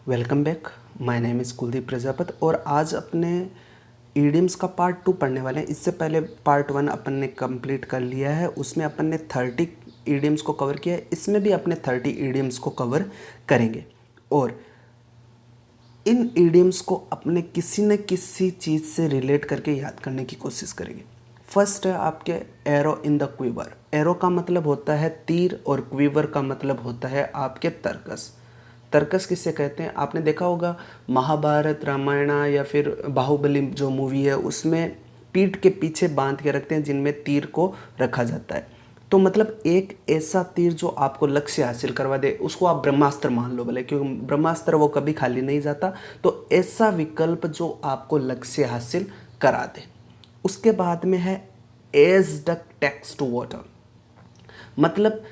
Welcome back. My name is Kuldeep Prajapat और आज अपने ईडियम्स का पार्ट 2 पढ़ने वाले हैं। इससे पहले पार्ट 1 अपन ने कंप्लीट कर लिया है, उसमें अपन ने 30 ईडियम्स को कवर किया है। इसमें भी अपने 30 ईडियम्स को कवर करेंगे और इन ईडियम्स को अपने किसी न किसी चीज़ से रिलेट करके याद करने की कोशिश करेंगे। फर्स्ट है आपके arrow in the quiver. Arrow का मतलब होता है तीर और क्विवर का मतलब होता है आपके तर्कस। तर्कस किससे कहते हैं? आपने देखा होगा महाभारत, रामायण या फिर बाहुबली जो मूवी है उसमें पीठ के पीछे बांध के रखते हैं जिनमें तीर को रखा जाता है। तो मतलब एक ऐसा तीर जो आपको लक्ष्य हासिल करवा दे उसको आप ब्रह्मास्त्र मान लो भले, क्योंकि ब्रह्मास्त्र वो कभी खाली नहीं जाता। तो ऐसा विकल्प जो आपको लक्ष्य हासिल करा दे। उसके बाद में है as duck takes to water. मतलब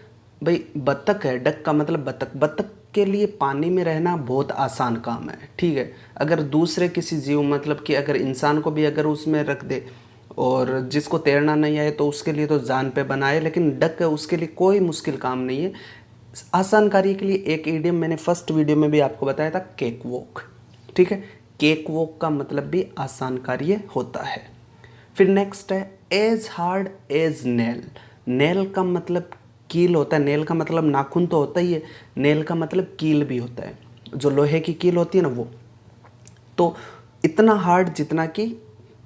भाई बतख है, डक का मतलब बतख। बतख के लिए पानी में रहना बहुत आसान काम है, ठीक है। अगर दूसरे किसी जीव मतलब कि अगर इंसान को भी अगर उसमें रख दे और जिसको तैरना नहीं आए तो उसके लिए तो जान पे बनाए, लेकिन डक है उसके लिए कोई मुश्किल काम नहीं है। आसान कार्य के लिए एक इडियम मैंने फर्स्ट वीडियो में भी आपको बताया था, केक वॉक, ठीक है। केक वॉक का मतलब भी आसान कार्य होता है। फिर नेक्स्ट है as hard as nail. Nail का मतलब कील होता है। नेल का मतलब नाखून तो होता ही है, नेल का मतलब कील भी होता है। जो लोहे की कील होती है ना वो, तो इतना हार्ड जितना कि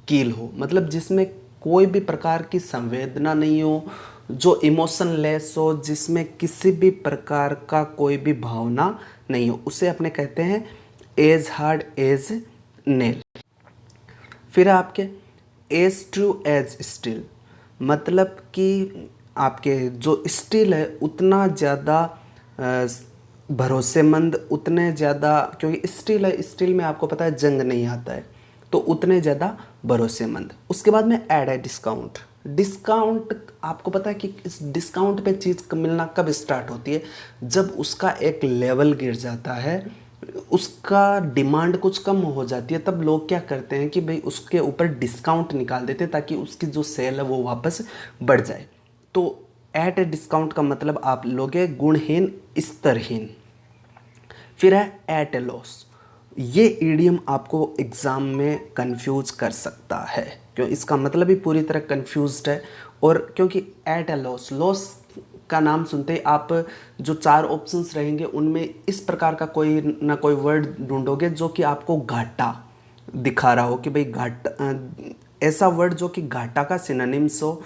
कील हो, मतलब जिसमें कोई भी प्रकार की संवेदना नहीं हो, जो इमोशनलेस हो, जिसमें किसी भी प्रकार का कोई भी भावना नहीं हो, उसे अपने कहते हैं एज हार्ड एज नेल। फिर आपके एज ट्रू एज स्टील। मतलब कि आपके जो स्टील है उतना ज़्यादा भरोसेमंद, उतने ज़्यादा, क्योंकि स्टील है, स्टील में आपको पता है जंग नहीं आता है, तो उतने ज़्यादा भरोसेमंद। उसके बाद में ऐड है डिस्काउंट। डिस्काउंट आपको पता है कि इस डिस्काउंट पे चीज़ मिलना कब स्टार्ट होती है? जब उसका एक लेवल गिर जाता है, उसका डिमांड कुछ कम हो जाती है, तब लोग क्या करते हैं कि भाई उसके ऊपर डिस्काउंट निकाल देते हैं ताकि उसकी जो सेल है वो वापस बढ़ जाए। तो एट ए डिस्काउंट का मतलब आप लोगे गुणहीन, स्तरहीन। फिर है एट ए लॉस। ये ईडियम आपको एग्ज़ाम में कंफ्यूज कर सकता है, क्यों? इसका मतलब ही पूरी तरह कंफ्यूज्ड है। और क्योंकि एट ए लॉस, लॉस का नाम सुनते ही आप जो 4 ऑप्शंस रहेंगे उनमें इस प्रकार का कोई ना कोई वर्ड ढूंढोगे जो कि आपको घाटा दिखा रहा हो कि भाई घाटा, ऐसा वर्ड जो कि घाटा का सिनोनिम्स हो,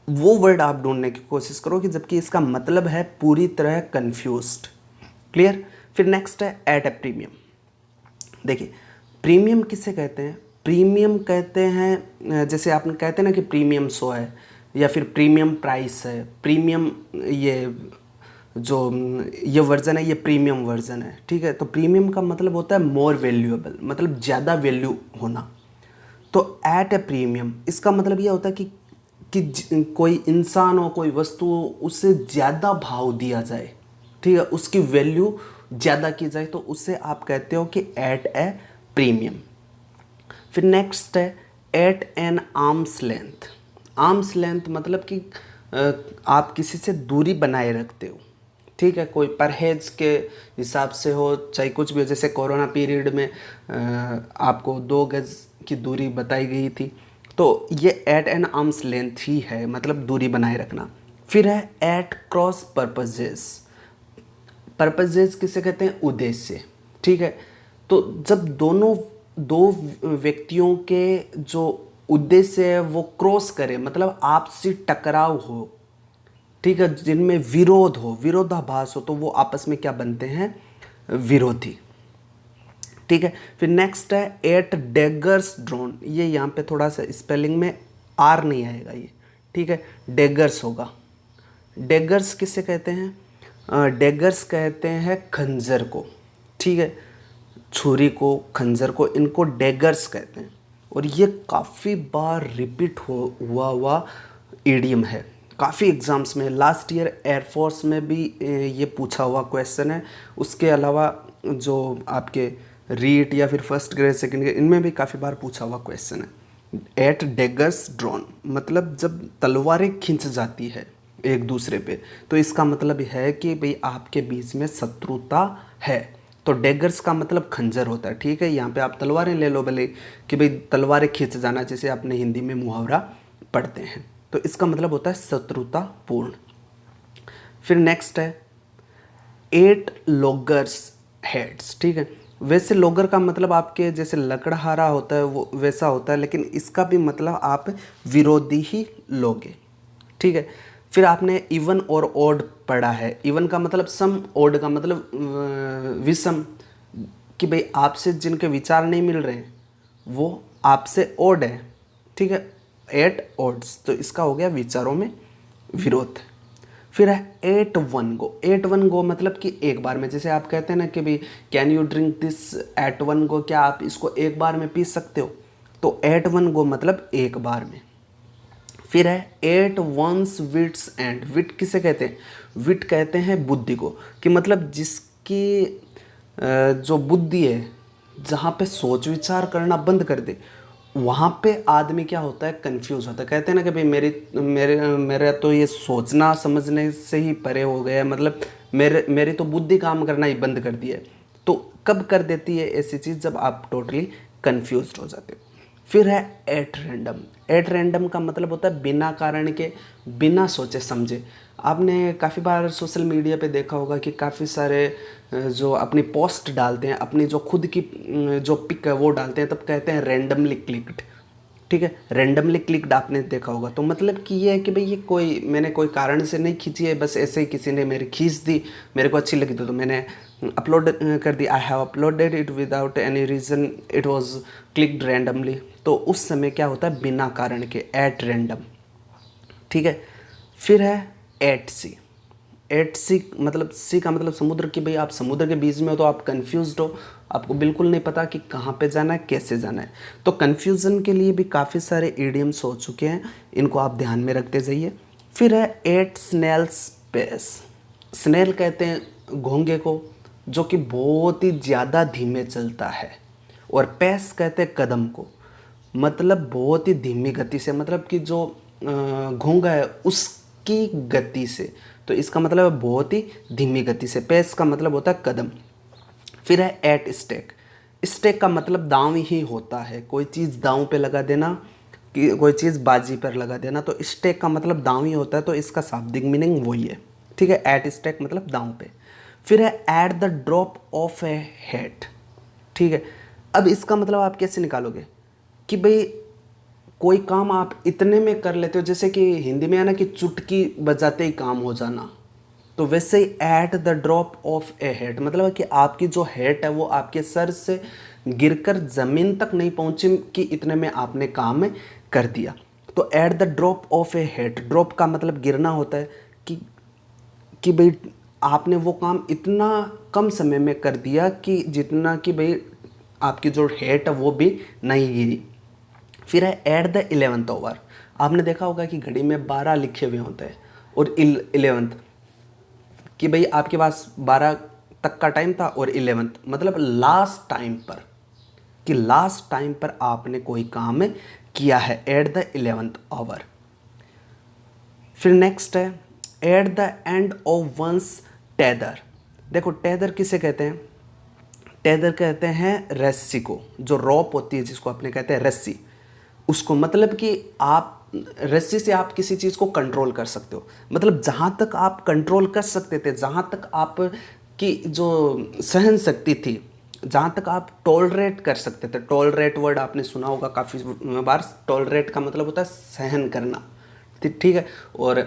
वो वर्ड आप ढूंढने की कोशिश करो कि जबकि इसका मतलब है पूरी तरह कंफ्यूज्ड। क्लियर? फिर नेक्स्ट है एट ए प्रीमियम। देखिए प्रीमियम किसे कहते हैं? प्रीमियम कहते हैं जैसे आपने कहते हैं ना कि प्रीमियम शो है या फिर प्रीमियम प्राइस है, प्रीमियम ये जो ये वर्जन है ये प्रीमियम वर्जन है, ठीक है। तो प्रीमियम का मतलब होता है मोर वैल्यूएबल, मतलब ज़्यादा वैल्यू होना। तो एट ए प्रीमियम इसका मतलब यह होता है कि कोई इंसान हो, कोई वस्तु हो, उसे ज़्यादा भाव दिया जाए, ठीक है, उसकी वैल्यू ज़्यादा की जाए, तो उससे आप कहते हो कि एट ए प्रीमियम। फिर नेक्स्ट है at an arms length. Arms length मतलब कि आप किसी से दूरी बनाए रखते हो, ठीक है, कोई परहेज के हिसाब से हो, चाहे कुछ भी हो। जैसे कोरोना पीरियड में आपको 2 गज की दूरी बताई गई थी, तो ये एट एन आर्म्स लेंथ ही है, मतलब दूरी बनाए रखना। फिर है एट क्रॉस पर्पजेस। पर्पजेस किसे कहते हैं? उद्देश्य, ठीक है। तो जब दो व्यक्तियों के जो उद्देश्य है वो क्रॉस करे, मतलब आपसी टकराव हो, ठीक है, जिनमें विरोध हो, विरोधाभास हो, तो वो आपस में क्या बनते हैं? विरोधी, ठीक है। फिर नेक्स्ट है एट डेगर्स ड्रोन। ये यहाँ पे थोड़ा सा स्पेलिंग में आर नहीं आएगा ये, ठीक है, डेगर्स होगा। डेगर्स किसे कहते हैं? डेगर्स कहते हैं खंजर को, ठीक है, छुरी को, खंजर को, इनको डेगर्स कहते हैं। और ये काफ़ी बार रिपीट हुआ ईडियम है, काफ़ी एग्ज़ाम्स में। लास्ट ईयर एयरफोर्स में भी ये पूछा हुआ क्वेश्चन है। उसके अलावा जो आपके रीट या फिर फर्स्ट ग्रेड, सेकंड ग्रेड, इनमें भी काफ़ी बार पूछा हुआ क्वेश्चन है। एट डेगर्स ड्रॉन मतलब जब तलवारें खींच जाती है एक दूसरे पे, तो इसका मतलब है कि भाई आपके बीच में शत्रुता है। तो डेगर्स का मतलब खंजर होता है, ठीक है। यहाँ पे आप तलवारें ले लो भले, कि भाई तलवारें खींच जाना, जैसे आपने हिंदी में मुहावरा पढ़ते हैं। तो इसका मतलब होता है शत्रुतापूर्ण। फिर नेक्स्ट है 8 लॉगर्स हेड्स, ठीक है। वैसे लॉगर का मतलब आपके जैसे लकड़हारा होता है वो वैसा होता है, लेकिन इसका भी मतलब आप विरोधी ही लोगे, ठीक है। फिर आपने इवन और ओड पढ़ा है। इवन का मतलब सम, ओड का मतलब विषम, कि भाई आपसे जिनके विचार नहीं मिल रहे हैं वो आपसे ओड है, ठीक है। 8 ओड्स, तो इसका हो गया विचारों में विरोध। फिर है 8 1 गो। 8 1 गो मतलब कि एक बार में, जैसे आप कहते हैं ना कि भाई can you drink this eight 1 गो, क्या आप इसको एक बार में पी सकते हो, तो 8 1 गो मतलब एक बार में। फिर है 8 वंस विट्स एंड। विट किसे कहते हैं? विट कहते हैं बुद्धि को, कि मतलब जिसकी जो बुद्धि है, जहाँ पे सोच विचार करना बंद कर दे, वहाँ पे आदमी क्या होता है, कंफ्यूज होता है। कहते हैं ना कि भाई मेरा तो ये सोचना समझने से ही परे हो गया है, मतलब मेरी तो बुद्धि काम करना ही बंद कर दिया है। तो कब कर देती है ऐसी चीज़? जब आप टोटली कंफ्यूज हो जाते हो। फिर है एट रैंडम। एट रैंडम का मतलब होता है बिना कारण के, बिना सोचे समझे। आपने काफ़ी बार सोशल मीडिया पे देखा होगा कि काफ़ी सारे जो अपनी पोस्ट डालते हैं, अपनी जो खुद की जो पिक है वो डालते हैं, तब कहते हैं रैंडमली क्लिक्ड, ठीक है। रैंडमली क्लिक्ड आपने देखा होगा, तो मतलब कि ये है कि भाई ये मैंने कोई कारण से नहीं खींची है, बस ऐसे ही किसी ने मेरी खींच दी, मेरे को अच्छी लगी तो मैंने अपलोड कर दी। I have uploaded it without any reason, it was clicked randomly. तो उस समय क्या होता है, बिना कारण के, एट रैंडम, ठीक है। फिर है एट सी। एट सी मतलब, सी का मतलब समुद्र, की भाई आप समुद्र के बीच में हो तो आप कंफ्यूज्ड हो, आपको बिल्कुल नहीं पता कि कहाँ पे जाना है, कैसे जाना है। तो कन्फ्यूज़न के लिए भी काफ़ी सारे इडियम्स हो चुके हैं, इनको आप ध्यान में रखते जाइए। फिर है एट स्नेल्स पेस। स्नेल कहते हैं घोंगे को, जो कि बहुत ही ज़्यादा धीमे चलता है, और पेस कहते हैं कदम को, मतलब बहुत ही धीमी गति से, मतलब कि जो घोंगा है उसकी गति से। तो इसका मतलब है बहुत ही धीमी गति से। पेस का मतलब होता है कदम। फिर है एट स्टेक। स्टेक का मतलब दांव ही होता है, कोई चीज़ दांव पे लगा देना, कि कोई चीज़ बाजी पर लगा देना, तो स्टेक का मतलब दांव ही होता है, तो इसका शाब्दिक मीनिंग वही है, ठीक है। एट स्टेक मतलब दांव पे। फिर है at the drop of A hat, ठीक है। अब इसका मतलब आप कैसे निकालोगे कि भाई कोई काम आप इतने में कर लेते हो, जैसे कि हिंदी में है ना कि चुटकी बजाते ही काम हो जाना, तो वैसे ही at the drop of a head मतलब कि आपकी जो हेड है वो आपके सर से गिरकर ज़मीन तक नहीं पहुंची कि इतने में आपने काम कर दिया। तो eight the drop of a head, drop का मतलब गिरना होता है, कि भाई आपने वो काम इतना कम समय में कर दिया कि जितना कि भाई आपकी जो हेड है वो भी नहीं गिरी। फिर है एट द 11th आवर। आपने देखा होगा कि घड़ी में 12 लिखे हुए होते हैं, और 11th, कि भाई आपके पास 12 तक का टाइम था और 11th मतलब लास्ट टाइम पर, कि लास्ट टाइम पर आपने कोई काम किया है, एट द 11th आवर। फिर नेक्स्ट है at the end of one's tether. देखो टेदर किसे कहते हैं? टेदर कहते हैं रस्सी को, जो रोप होती है जिसको अपने कहते हैं रस्सी, उसको, मतलब कि आप रस्सी से आप किसी चीज़ को कंट्रोल कर सकते हो, मतलब जहाँ तक आप कंट्रोल कर सकते थे, जहाँ तक आप की जो सहन शक्ति थी, जहाँ तक आप टॉलरेट कर सकते थे। टॉलरेट वर्ड आपने सुना होगा काफ़ी बार। टॉलरेट का मतलब होता है सहन करना, ठीक है। और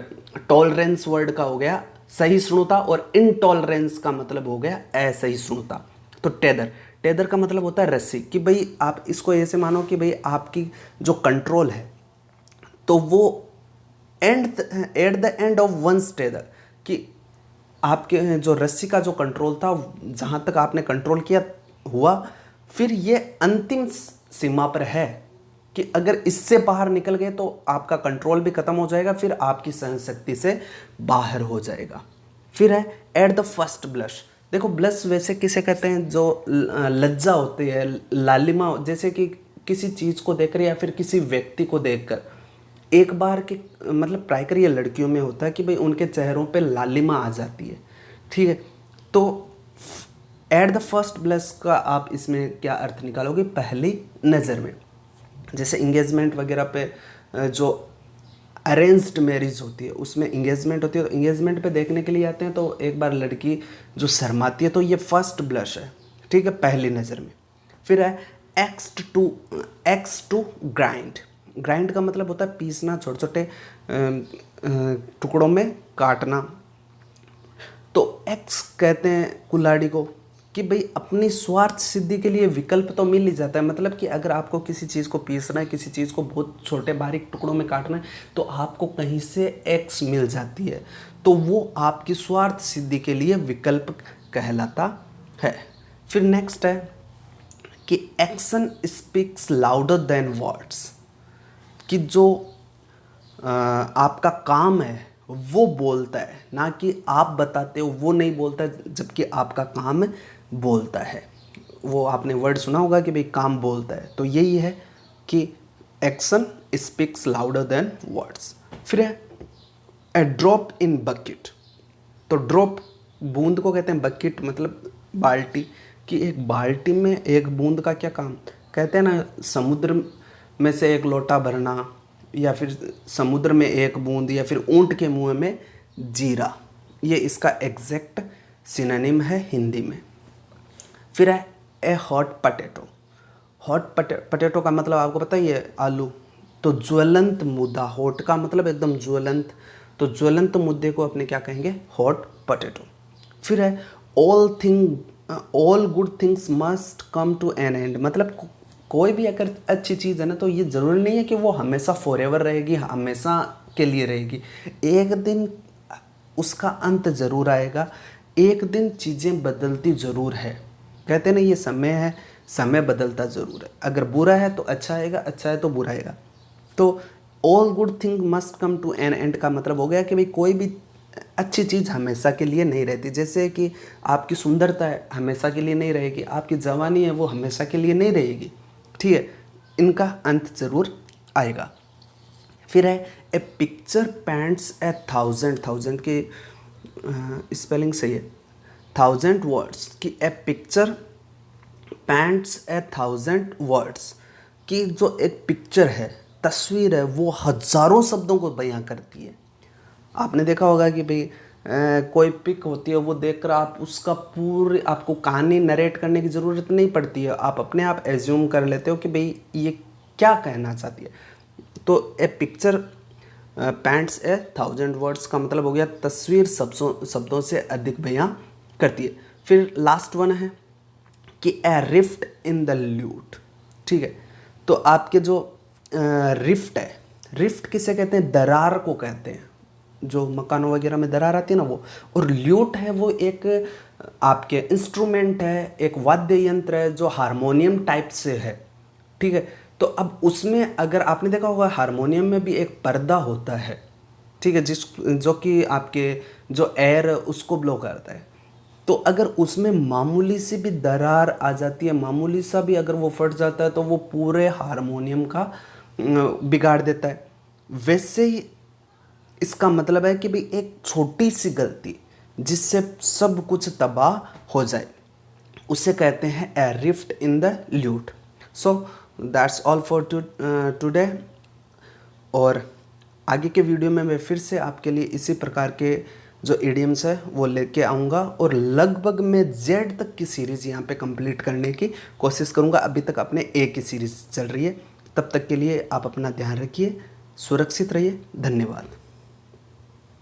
टॉलरेंस वर्ड का हो गया सहिष्णुता, और इनटॉलरेंस का मतलब हो गया असहिष्णुता। तो टेदर, टेदर का मतलब होता है रस्सी, कि भाई आप इसको ऐसे मानो कि भाई आपकी जो कंट्रोल है तो वो at the end of one's tether, कि आपके जो रस्सी का जो कंट्रोल था, जहाँ तक आपने कंट्रोल किया हुआ, फिर ये अंतिम सीमा पर है कि अगर इससे बाहर निकल गए तो आपका कंट्रोल भी खत्म हो जाएगा, फिर आपकी सहन शक्ति से बाहर हो जाएगा। फिर है एट द फर्स्ट ब्लश। देखो ब्लश वैसे किसे कहते हैं? जो लज्जा होती है, लालिमा, जैसे कि किसी चीज़ को देखकर या फिर किसी व्यक्ति को देखकर एक बार के, मतलब प्रायकर ये लड़कियों में होता है कि भाई उनके चेहरों पे लालिमा आ जाती है, ठीक है। तो एट द फर्स्ट ब्लश का आप इसमें क्या अर्थ निकालोगे, पहली नज़र में। जैसे इंगेजमेंट वगैरह पे जो अरेंज्ड मैरिज होती है उसमें इंगेजमेंट होती है, तो इंगेजमेंट पे देखने के लिए आते हैं, तो एक बार लड़की जो शर्माती है तो ये फर्स्ट ब्लश है, ठीक है, पहली नज़र में। फिर है एक्स टू ग्राइंड। ग्राइंड का मतलब होता है पीसना, छोटे छोटे टुकड़ों में काटना। तो एक्स कहते हैं कुल्हाड़ी को कि भाई अपनी स्वार्थ सिद्धि के लिए विकल्प तो मिल ही जाता है। मतलब कि अगर आपको किसी चीज़ को पीसना है, किसी चीज़ को बहुत छोटे बारीक टुकड़ों में काटना है, तो आपको कहीं से एक्स मिल जाती है, तो वो आपकी स्वार्थ सिद्धि के लिए विकल्प कहलाता है। फिर नेक्स्ट है कि action speaks louder than words, कि जो आपका काम है वो बोलता है, ना कि आप बताते हो वो नहीं बोलता, जबकि आपका काम बोलता है। वो आपने वर्ड सुना होगा कि भाई काम बोलता है, तो यही है कि action speaks louder than words. फिर है ए ड्रॉप इन बकेट। तो ड्रॉप बूंद को कहते हैं, बकेट मतलब बाल्टी, कि एक बाल्टी में एक बूंद का क्या काम, कहते हैं ना समुद्र में से एक लोटा भरना, या फिर समुद्र में एक बूंद, या फिर ऊंट के मुंह में जीरा, ये इसका एग्जैक्ट सिनोनिम है हिंदी में। फिर है ए हॉट पटेटो। हॉट पटेटो का मतलब आपको पता ही है, आलू। तो ज्वलंत मुद्दा, हॉट का मतलब एकदम ज्वलंत, तो ज्वलंत मुद्दे को अपने क्या कहेंगे, हॉट पटेटो। फिर है all good things must come to an end. मतलब कोई भी अगर अच्छी चीज़ है ना, तो ये ज़रूरी नहीं है कि वो हमेशा फॉरएवर रहेगी, हमेशा के लिए रहेगी। एक दिन उसका अंत ज़रूर आएगा, एक दिन चीज़ें बदलती ज़रूर है। कहते हैं ना ये समय है, समय बदलता ज़रूर है। अगर बुरा है तो अच्छा आएगा, अच्छा है तो बुरा आएगा। तो all good thing must come to an end का मतलब हो गया कि भाई कोई भी अच्छी चीज़ हमेशा के लिए नहीं रहती। जैसे कि आपकी सुंदरता है हमेशा के लिए नहीं रहेगी, आपकी जवानी है वो हमेशा के लिए नहीं रहेगी, ठीक है, इनका अंत ज़रूर आएगा। फिर है ए पिक्चर पेंट्स ए थाउजेंड की स्पेलिंग सही है, 1000 वर्ड्स, कि ए पिक्चर पेंट्स ए 1000 वर्ड्स, कि जो एक पिक्चर है, तस्वीर है, वो हज़ारों शब्दों को बयां करती है। आपने देखा होगा कि भाई कोई पिक होती है, वो देखकर आप उसका पूरी, आपको कहानी नरेट करने की ज़रूरत नहीं पड़ती है, आप अपने आप एज्यूम कर लेते हो कि भाई ये क्या कहना चाहती है। तो ए पिक्चर पेंट्स ए 1000 वर्ड्स का मतलब हो गया तस्वीर शब्दों से अधिक बयां करती है। फिर लास्ट वन है कि ए रिफ्ट इन द ल्यूट, ठीक है। तो आपके जो रिफ्ट है, रिफ्ट किसे कहते हैं, दरार को कहते हैं, जो मकानों वगैरह में दरार आती है ना वो। और ल्यूट है वो एक आपके इंस्ट्रूमेंट है, एक वाद्य यंत्र है जो हारमोनियम टाइप से है, ठीक है। तो अब उसमें अगर आपने देखा होगा हारमोनियम में भी एक पर्दा होता है, ठीक है, जो कि आपके जो एयर उसको ब्लो करता है। तो अगर उसमें मामूली सी भी दरार आ जाती है, मामूली सा भी अगर वो फट जाता है, तो वो पूरे हारमोनियम का बिगाड़ देता है। वैसे ही इसका मतलब है कि भाई एक छोटी सी गलती जिससे सब कुछ तबाह हो जाए, उसे कहते हैं a rift in the lute. So that's all for today. और आगे के वीडियो में मैं फिर से आपके लिए इसी प्रकार के जो इडियम्स है वो लेके आऊँगा, और लगभग मैं जेड तक की सीरीज़ यहाँ पे कंप्लीट करने की कोशिश करूँगा। अभी तक अपने ए की सीरीज़ चल रही है। तब तक के लिए आप अपना ध्यान रखिए, सुरक्षित रहिए, धन्यवाद।